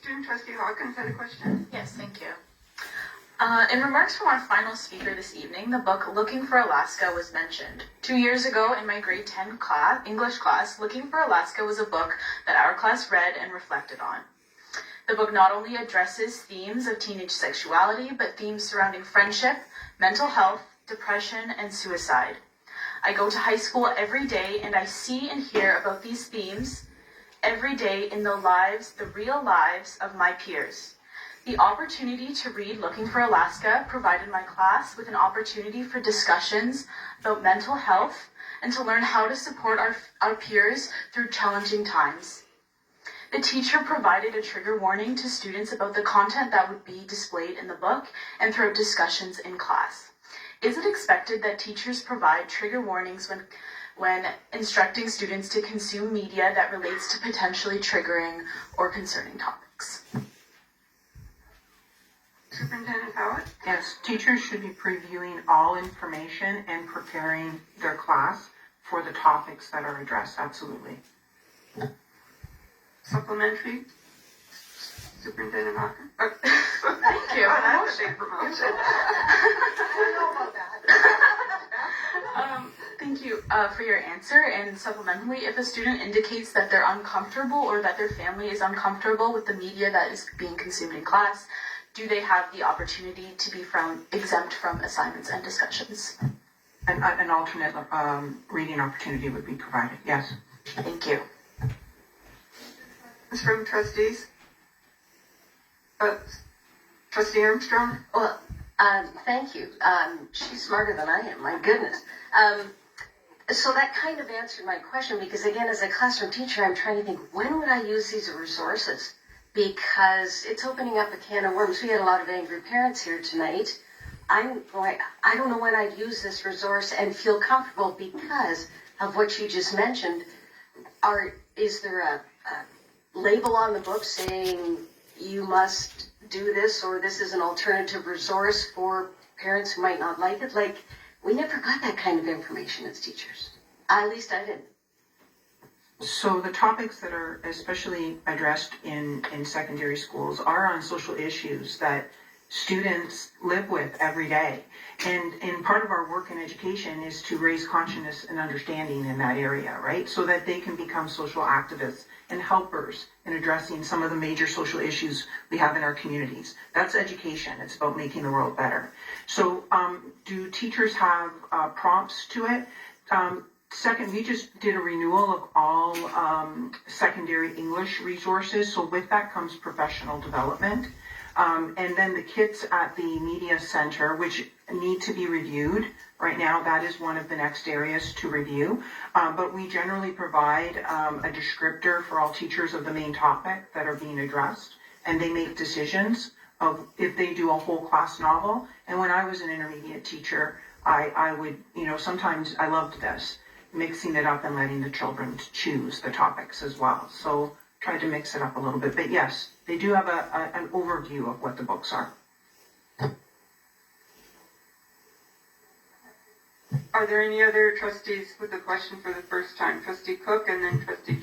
Student Trustee Hawkins had a question. Yes, thank you. In remarks from our final speaker this evening, the book Looking for Alaska was mentioned. 2 years ago in my grade 10 English class, Looking for Alaska was a book that our class read and reflected on. The book not only addresses themes of teenage sexuality, but themes surrounding friendship, mental health, depression, and suicide. I go to high school every day and I see and hear about these themes every day in the real lives of my peers. The opportunity to read Looking for Alaska provided my class with an opportunity for discussions about mental health and to learn how to support our peers through challenging times. The teacher provided a trigger warning to students about the content that would be displayed in the book and throughout discussions in class. Is it expected that teachers provide trigger warnings when instructing students to consume media that relates to potentially triggering or concerning topics? Superintendent Howard? Yes, teachers should be previewing all information and preparing their class for the topics that are addressed, absolutely. Supplementary? Superintendent Hawkins? Thank you. Oh, that's a big promotion. Thank you for your answer. And supplementally, if a student indicates that they're uncomfortable or that their family is uncomfortable with the media that is being consumed in class, do they have the opportunity to be exempt from assignments and discussions? An alternate reading opportunity would be provided, yes. Thank you. It's from trustees. Trustee Armstrong? Well, thank you. She's smarter than I am, my goodness. So that kind of answered my question because, again, as a classroom teacher, I'm trying to think, when would I use these resources? Because it's opening up a can of worms. We had a lot of angry parents here tonight. I'm going, I don't know when I'd use this resource and feel comfortable because of what you just mentioned. Is there a label on the book saying you must do this or this is an alternative resource for parents who might not like it? Like, we never got that kind of information as teachers. At least I didn't. So the topics that are especially addressed in secondary schools are on social issues that students live with every day. And part of our work in education is to raise consciousness and understanding in that area, right? So that they can become social activists and helpers in addressing some of the major social issues we have in our communities. That's education. It's about making the world better. So do teachers have prompts to it? Second, we just did a renewal of all secondary English resources. So with that comes professional development. And then the kits at the media center, which need to be reviewed. Right now, that is one of the next areas to review. But we generally provide a descriptor for all teachers of the main topic that are being addressed. And they make decisions of if they do a whole class novel. And when I was an intermediate teacher, I would, sometimes I loved this, mixing it up and letting the children choose the topics as well. So tried to mix it up a little bit. But yes, they do have an overview of what the books are. Are there any other trustees with a question for the first time? Trustee Cook and then Trustee